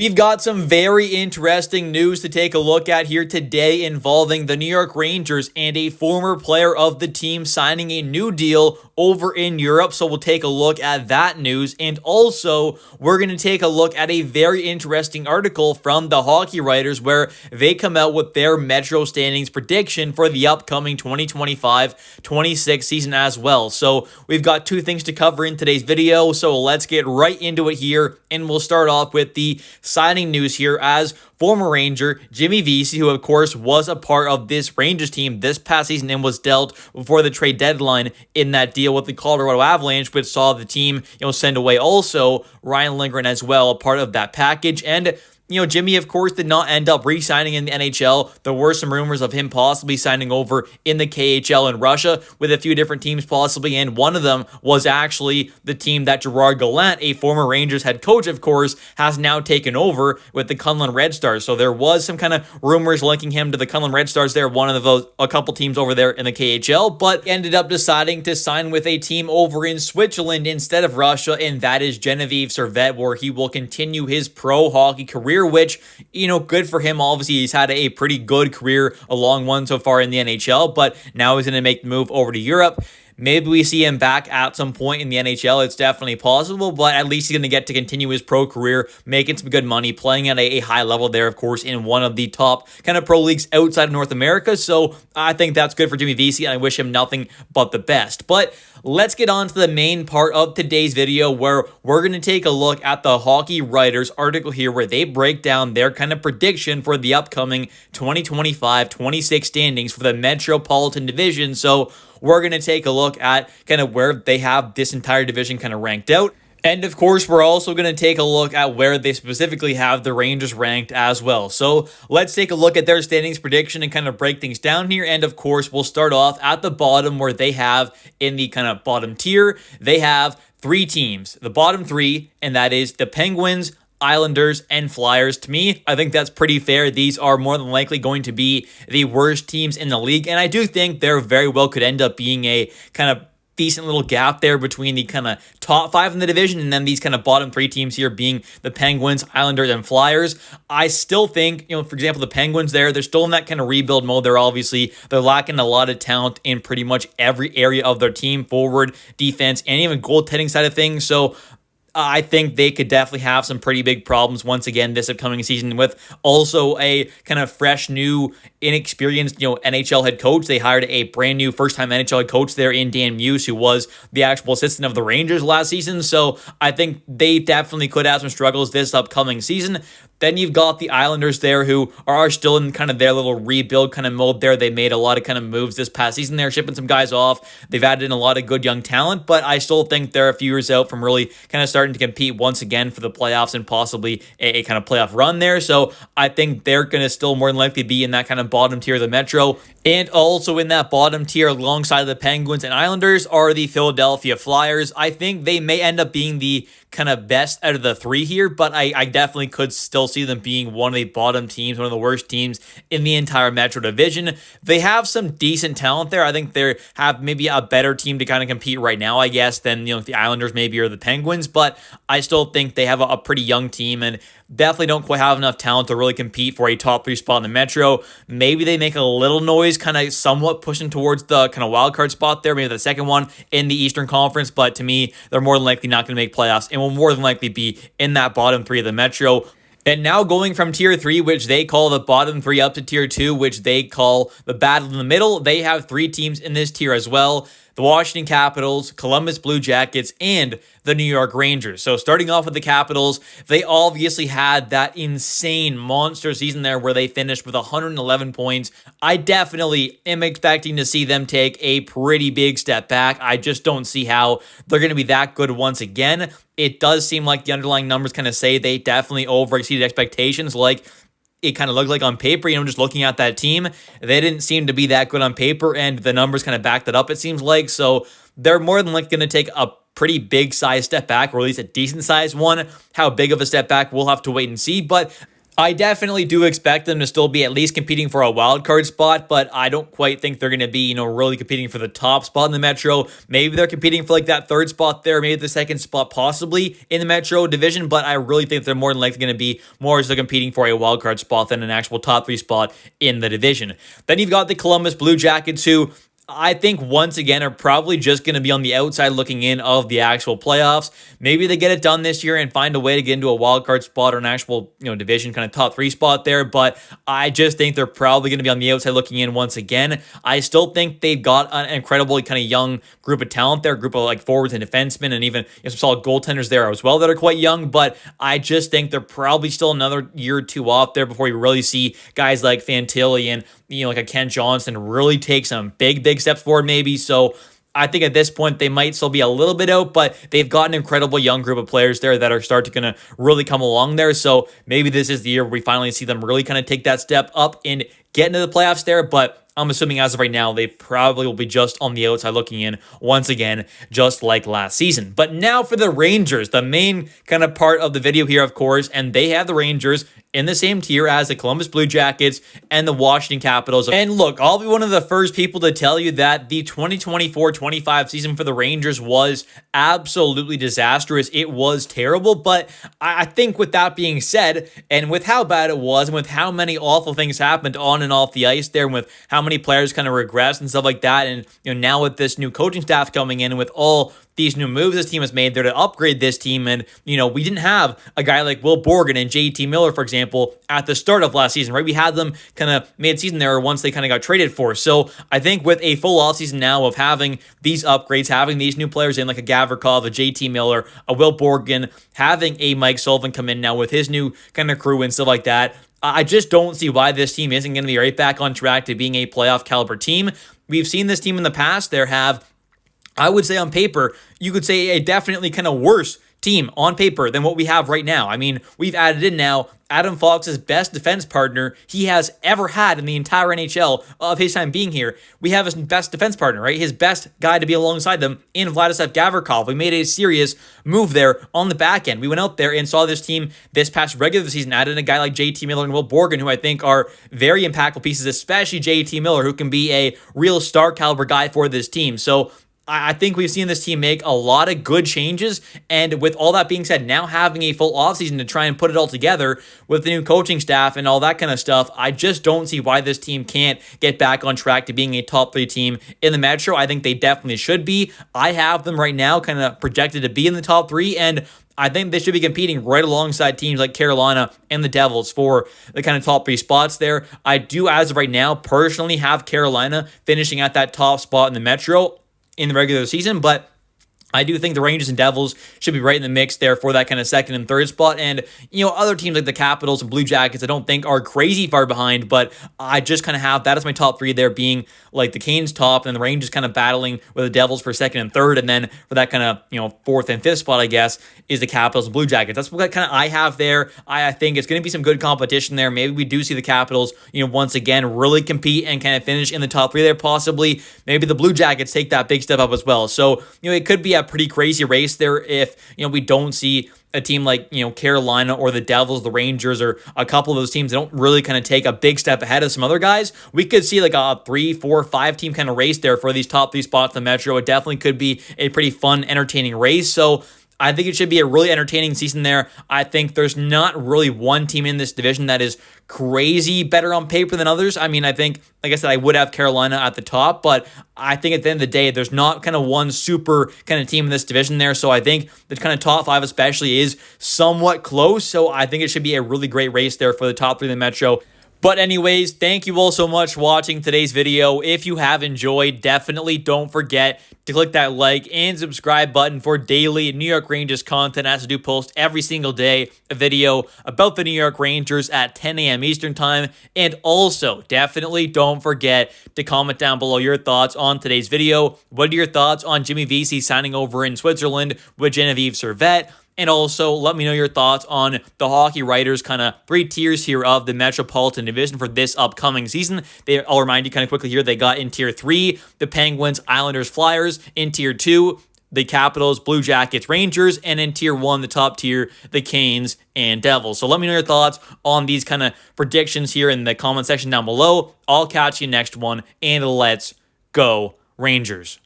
We've got some very interesting news to take a look at here today involving the New York Rangers and a former player of the team signing a new deal over in Europe. So we'll take a look at that news. And also, we're going to take a look at a very interesting article from the Hockey Writers where they come out with their Metro standings prediction for the upcoming 2025-26 season as well. So we've got two things to cover in today's video. So let's get right into it here. And we'll start off with the signing news here as former Ranger Jimmy Vesey, who of course was a part of this Rangers team this past season and was dealt before the trade deadline in that deal with the Colorado Avalanche, which saw the team, send away also Ryan Lindgren as well, a part of that package. And Jimmy, of course, did not end up re-signing in the NHL. There were some rumors of him possibly signing over in the KHL in Russia with a few different teams possibly, and one of them was actually the team that Gerard Gallant, a former Rangers head coach, of course, has now taken over with the Kunlun Red Stars. So there was some kind of rumors linking him to the Kunlun Red Stars there, one of those, a couple teams over there in the KHL, but ended up deciding to sign with a team over in Switzerland instead of Russia, and that is Genevieve Servette, where he will continue his pro hockey career, which, good for him. Obviously, he's had a pretty good career, a long one so far in the NHL, but now he's going to make the move over to Europe. Maybe we see him back at some point in the NHL. It's definitely possible, but at least he's going to get to continue his pro career, making some good money, playing at a high level there, of course, in one of the top kind of pro leagues outside of North America. So I think that's good for Jimmy Vesey, and I wish him nothing but the best. But let's get on to the main part of today's video where we're going to take a look at the Hockey Writers article here where they break down their kind of prediction for the upcoming 2025-26 standings for the Metropolitan Division. So we're going to take a look at kind of where they have this entire division kind of ranked out. And of course, we're also going to take a look at where they specifically have the Rangers ranked as well. So let's take a look at their standings prediction and kind of break things down here. And of course, we'll start off at the bottom where they have in the kind of bottom tier, they have three teams, the bottom three, and that is the Penguins, Islanders, and Flyers. To me, I think that's pretty fair. These are more than likely going to be the worst teams in the league, and I do think there very well could end up being a kind of decent little gap there between the kind of top five in the division and then these kind of bottom three teams here being the Penguins, Islanders, and Flyers. I still think, for example, the Penguins they're still in that kind of rebuild mode. They're lacking a lot of talent in pretty much every area of their team, forward, defense, and even goaltending side of things. So I think they could definitely have some pretty big problems once again this upcoming season with also a kind of fresh, new, inexperienced, NHL head coach. They hired a brand new first-time NHL head coach there in Dan Muse, who was the actual assistant of the Rangers last season. So I think they definitely could have some struggles this upcoming season. Then you've got the Islanders there who are still in kind of their little rebuild kind of mode there. They made a lot of kind of moves this past season. They're shipping some guys off. They've added in a lot of good young talent, but I still think they're a few years out from really kind of starting to compete once again for the playoffs and possibly a kind of playoff run there. So I think they're going to still more than likely be in that kind of bottom tier of the Metro. And also in that bottom tier alongside the Penguins and Islanders are the Philadelphia Flyers. I think they may end up being the kind of best out of the three here, but I definitely could still see them being one of the bottom teams, one of the worst teams in the entire Metro Division. They have some decent talent there. I think they have maybe a better team to kind of compete right now, I guess, than the Islanders maybe or the Penguins, but I still think they have a pretty young team and definitely don't quite have enough talent to really compete for a top three spot in the Metro. Maybe they make a little noise, kind of somewhat pushing towards the kind of wild card spot there, maybe the second one in the Eastern Conference, but to me, they're more than likely not going to make playoffs and will more than likely be in that bottom three of the Metro. And now going from tier 3, which they call the bottom 3, up to tier 2, which they call the battle in the middle, they have three teams in this tier as well. The Washington Capitals, Columbus Blue Jackets, and the New York Rangers. So starting off with the Capitals, they obviously had that insane monster season there where they finished with 111 points. I definitely am expecting to see them take a pretty big step back. I just don't see how they're going to be that good once again. It does seem like the underlying numbers kind of say they definitely over-exceeded expectations, like it kind of looked like on paper, just looking at that team, they didn't seem to be that good on paper, and the numbers kind of backed that up, it seems like. So they're more than likely going to take a pretty big size step back, or at least a decent sized one. How big of a step back, we'll have to wait and see. But I definitely do expect them to still be at least competing for a wild card spot, but I don't quite think they're going to be, really competing for the top spot in the Metro. Maybe they're competing for like that third spot there, maybe the second spot possibly in the Metro division, but I really think they're more than likely going to be more so competing for a wild card spot than an actual top 3 spot in the division. Then you've got the Columbus Blue Jackets, who I think once again are probably just going to be on the outside looking in of the actual playoffs. Maybe they get it done this year and find a way to get into a wild card spot or an actual, division kind of top 3 spot there, but I just think they're probably going to be on the outside looking in once again. I still think they've got an incredibly kind of young group of talent there, group of like forwards and defensemen, and even some solid goaltenders there as well that are quite young, but I just think they're probably still another year or two off there before you really see guys like Fantilli and like a Ken Johnson really take some big steps forward maybe. So I think at this point they might still be a little bit out, but they've got an incredible young group of players there that are starting to really come along there. So maybe this is the year where we finally see them really kind of take that step up and get into the playoffs there. But I'm assuming as of right now, they probably will be just on the outside looking in once again, just like last season. But now for the Rangers, the main kind of part of the video here, of course, and they have the Rangers in the same tier as the Columbus Blue Jackets and the Washington Capitals. And look, I'll be one of the first people to tell you that the 2024-25 season for the Rangers was absolutely disastrous. It was terrible, but I think with that being said, and with how bad it was, and with how many awful things happened on and off the ice there, and with how many players kind of regressed and stuff like that, and now with this new coaching staff coming in, and with all these new moves this team has made there to upgrade this team. And, we didn't have a guy like Will Borgen and JT Miller, for example, at the start of last season, right? We had them kind of mid-season there once they kind of got traded for. So I think with a full offseason now of having these upgrades, having these new players in like a Gavrikov, a JT Miller, a Will Borgen, having a Mike Sullivan come in now with his new kind of crew and stuff like that, I just don't see why this team isn't going to be right back on track to being a playoff caliber team. We've seen this team in the past. There have, I would say on paper, you could say a definitely kind of worse team on paper than what we have right now. I mean, we've added in now Adam Fox's best defense partner he has ever had in the entire NHL of his time being here. We have his best defense partner, right? His best guy to be alongside them in Vladislav Gavrikov. We made a serious move there on the back end. We went out there and saw this team this past regular season added a guy like JT Miller and Will Borgen, who I think are very impactful pieces, especially JT Miller, who can be a real star caliber guy for this team. So I think we've seen this team make a lot of good changes, and with all that being said, now having a full offseason to try and put it all together with the new coaching staff and all that kind of stuff, I just don't see why this team can't get back on track to being a top 3 team in the Metro. I think they definitely should be. I have them right now kind of projected to be in the top 3, and I think they should be competing right alongside teams like Carolina and the Devils for the kind of top 3 spots there. I do, as of right now, personally have Carolina finishing at that top spot in the Metro in the regular season, but I do think the Rangers and Devils should be right in the mix there for that kind of second and third spot. And, other teams like the Capitals and Blue Jackets I don't think are crazy far behind, but I just kind of have that as my top 3 there, being like the Canes top and the Rangers kind of battling with the Devils for second and third. And then for that kind of, fourth and fifth spot, I guess, is the Capitals and Blue Jackets. That's what kind of I have there. I think it's going to be some good competition there. Maybe we do see the Capitals, once again, really compete and kind of finish in the top 3 there possibly. Maybe the Blue Jackets take that big step up as well. So, it could be a pretty crazy race there if, we don't see a team like, Carolina or the Devils, the Rangers, or a couple of those teams that don't really kind of take a big step ahead of some other guys. We could see like a 3, 4, 5 team kind of race there for these top 3 spots in the Metro. It definitely could be a pretty fun, entertaining race. So I think it should be a really entertaining season there. I think there's not really one team in this division that is crazy better on paper than others. I mean, I think, like I said, I would have Carolina at the top, but I think at the end of the day, there's not kind of one super kind of team in this division there. So I think the kind of top 5 especially is somewhat close. So I think it should be a really great race there for the top 3 in the Metro. But anyways, thank you all so much for watching today's video. If you have enjoyed, definitely don't forget to click that like and subscribe button for daily New York Rangers content, as I do post every single day a video about the New York Rangers at 10 a.m. Eastern Time. And also, definitely don't forget to comment down below your thoughts on today's video. What are your thoughts on Jimmy Vesey signing over in Switzerland with Genevieve Servette? And also, let me know your thoughts on the hockey writers' kind of 3 tiers here of the Metropolitan Division for this upcoming season. I'll remind you kind of quickly here, they got in Tier 3, the Penguins, Islanders, Flyers. In Tier 2, the Capitals, Blue Jackets, Rangers, and in tier 1, the top tier, the Canes and Devils. So let me know your thoughts on these kind of predictions here in the comment section down below. I'll catch you next one, and let's go Rangers.